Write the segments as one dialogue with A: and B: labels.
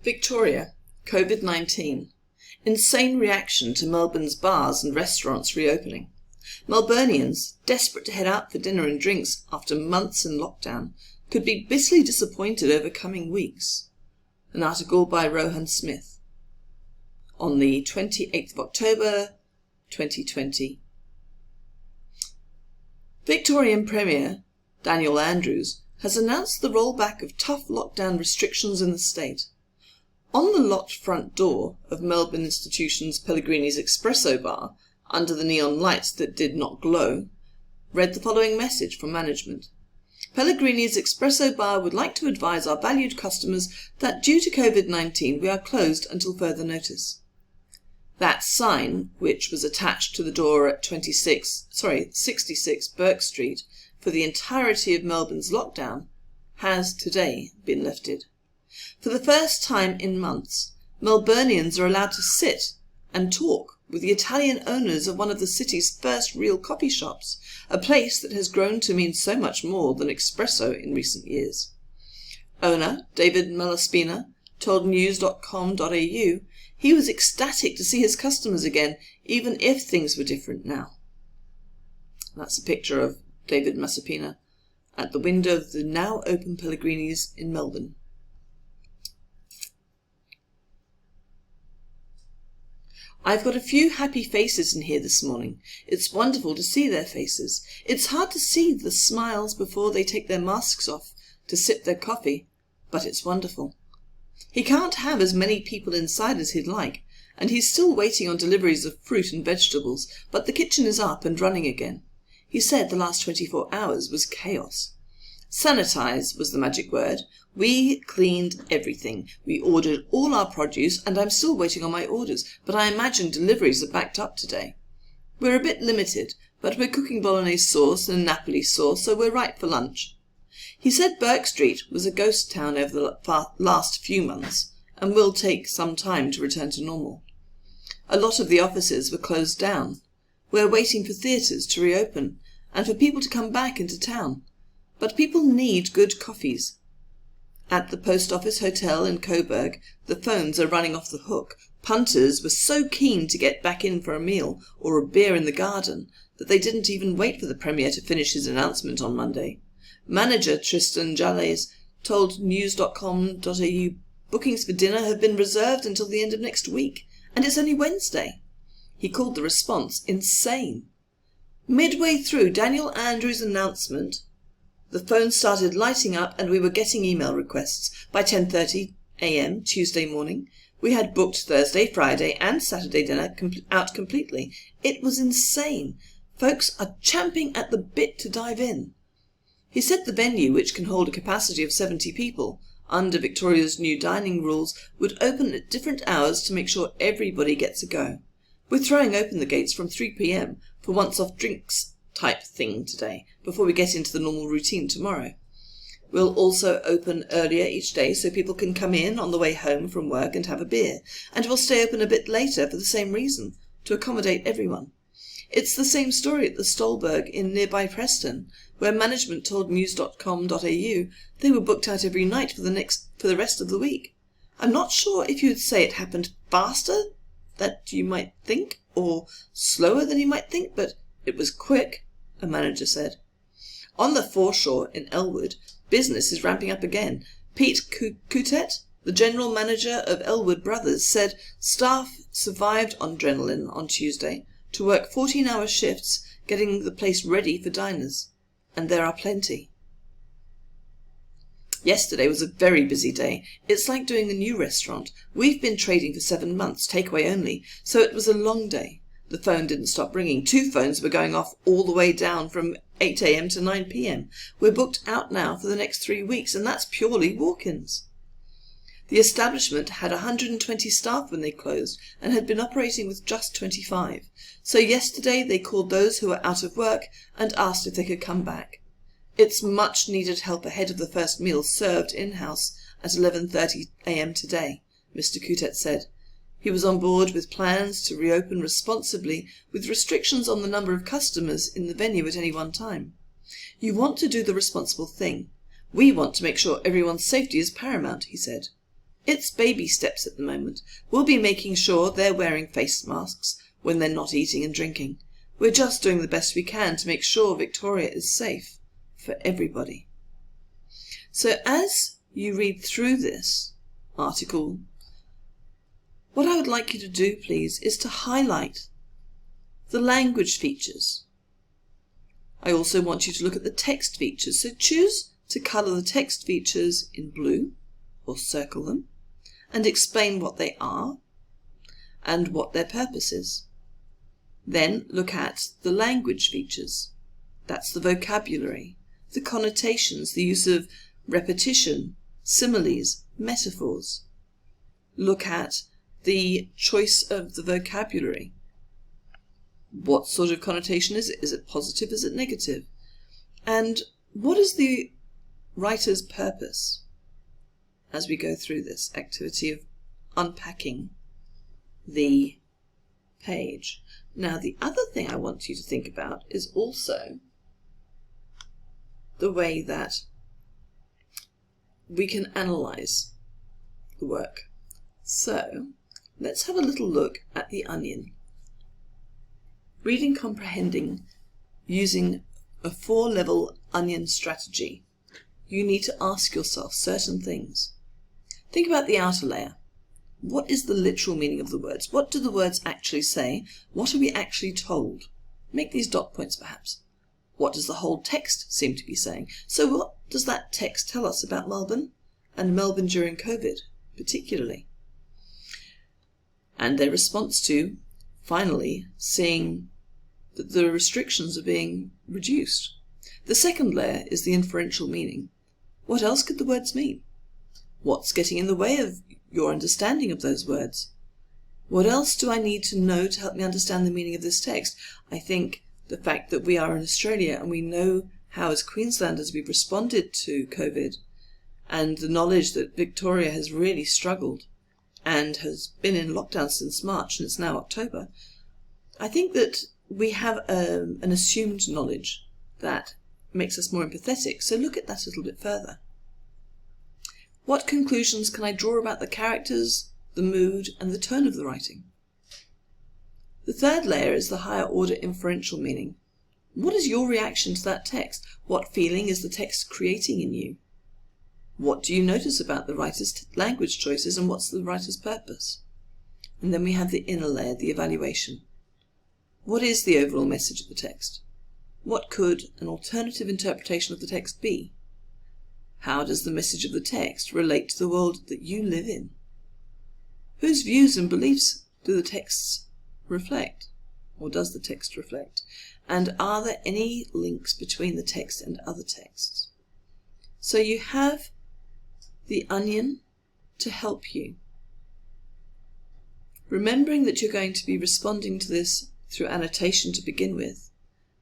A: Victoria, COVID-19. Insane reaction to Melbourne's bars and restaurants reopening. Melburnians, desperate to head out for dinner and drinks after months in lockdown, could be bitterly disappointed over coming weeks. An article by Rohan Smith. On the 28th of October, 2020. Victorian Premier Daniel Andrews has announced the rollback of tough lockdown restrictions in the state. On the locked front door of Melbourne institution's Pellegrini's Espresso Bar, under the neon lights that did not glow, read the following message from management. Pellegrini's Espresso Bar would like to advise our valued customers that due to COVID-19 we are closed until further notice. That sign, which was attached to the door at 66 Burke Street for the entirety of Melbourne's lockdown, has today been lifted. For the first time in months, Melburnians are allowed to sit and talk with the Italian owners of one of the city's first real coffee shops, a place that has grown to mean so much more than espresso in recent years. Owner David Malaspina told news.com.au he was ecstatic to see his customers again, even if things were different now. That's a picture of David Malaspina at the window of the now open Pellegrini's in Melbourne. I've got a few happy faces in here this morning. It's wonderful to see their faces. It's hard to see the smiles before they take their masks off to sip their coffee, but it's wonderful. He can't have as many people inside as he'd like, and he's still waiting on deliveries of fruit and vegetables, but the kitchen is up and running again. He said the last 24 hours was chaos. Sanitize was the magic word. We cleaned everything. We ordered all our produce, and I'm still waiting on my orders, but I imagine deliveries are backed up today. We're a bit limited, but we're cooking bolognese sauce and Napoli sauce, so we're right for lunch. He said Burke Street was a ghost town over the last few months, and will take some time to return to normal. A lot of the offices were closed down. We're waiting for theatres to reopen, and for people to come back into town. But people need good coffees. At the Post Office Hotel in Coburg, the phones are running off the hook. Punters were so keen to get back in for a meal or a beer in the garden that they didn't even wait for the Premier to finish his announcement on Monday. Manager Tristan Jalles told news.com.au bookings for dinner have been reserved until the end of next week, and it's only Wednesday. He called the response insane. Midway through Daniel Andrews' announcement, the phone started lighting up and we were getting email requests. By 10:30 a.m. Tuesday morning, we had booked Thursday, Friday and Saturday dinner out completely. It was insane. Folks are champing at the bit to dive in. He said the venue, which can hold a capacity of 70 people, under Victoria's new dining rules, would open at different hours to make sure everybody gets a go. We're throwing open the gates from 3 p.m. for once-off drinks type thing today, before we get into the normal routine tomorrow. We'll also open earlier each day so people can come in on the way home from work and have a beer, and we'll stay open a bit later for the same reason, to accommodate everyone. It's the same story at the Stolberg in nearby Preston, where management told news.com.au they were booked out every night for the rest of the week. I'm not sure if you'd say it happened faster than you might think, or slower than you might think, but it was quick, a manager said. On the foreshore in Elwood, business is ramping up again. Pete Coutet, the general manager of Elwood Brothers, said staff survived on adrenaline on Tuesday to work 14-hour shifts getting the place ready for diners. And there are plenty. Yesterday was a very busy day. It's like doing a new restaurant. We've been trading for 7 months, takeaway only, so it was a long day. The phone didn't stop ringing. 2 phones were going off all the way down from 8 a.m. to 9 p.m. We're booked out now for the next 3 weeks, and that's purely walk-ins. The establishment had 120 staff when they closed and had been operating with just 25. So yesterday they called those who were out of work and asked if they could come back. It's much needed help ahead of the first meal served in-house at 11:30 a.m. today, Mr. Coutet said. He was on board with plans to reopen responsibly with restrictions on the number of customers in the venue at any one time. You want to do the responsible thing. We want to make sure everyone's safety is paramount, he said. It's baby steps at the moment. We'll be making sure they're wearing face masks when they're not eating and drinking. We're just doing the best we can to make sure Victoria is safe for everybody. So as you read through this article, what I would like you to do, please, is to highlight the language features. I also want you to look at the text features. So choose to colour the text features in blue, or circle them, and explain what they are and what their purpose is. Then look at the language features. That's the vocabulary, the connotations, the use of repetition, similes, metaphors. Look at the choice of the vocabulary. What sort of connotation is it? Is it positive? Is it negative? And what is the writer's purpose as we go through this activity of unpacking the page? Now, the other thing I want you to think about is also the way that we can analyze the work. So, let's have a little look at the onion. Reading comprehending using a 4-level onion strategy. You need to ask yourself certain things. Think about the outer layer. What is the literal meaning of the words? What do the words actually say? What are we actually told? Make these dot points perhaps. What does the whole text seem to be saying? So what does that text tell us about Melbourne and Melbourne during COVID particularly? And their response to, finally, seeing that the restrictions are being reduced. The second layer is the inferential meaning. What else could the words mean? What's getting in the way of your understanding of those words? What else do I need to know to help me understand the meaning of this text? I think the fact that we are in Australia and we know how as Queenslanders we've responded to COVID, and the knowledge that Victoria has really struggled and has been in lockdown since March and it's now October, I think that we have an assumed knowledge that makes us more empathetic. So look at that a little bit further. What conclusions can I draw about the characters, the mood, and the tone of the writing? The third layer is the higher order inferential meaning. What is your reaction to that text? What feeling is the text creating in you? What do you notice about the writer's language choices, and what's the writer's purpose? And then we have the inner layer, the evaluation. What is the overall message of the text? What could an alternative interpretation of the text be? How does the message of the text relate to the world that you live in? Whose views and beliefs do the texts reflect? Or does the text reflect? And are there any links between the text and other texts? So you have the onion to help you. Remembering that you're going to be responding to this through annotation to begin with,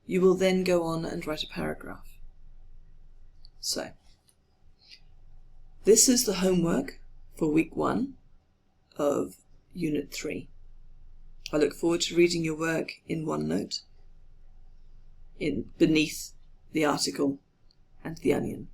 A: you will then go on and write a paragraph. So, this is the homework for week 1 of Unit 3. I look forward to reading your work in OneNote, beneath the article and the onion.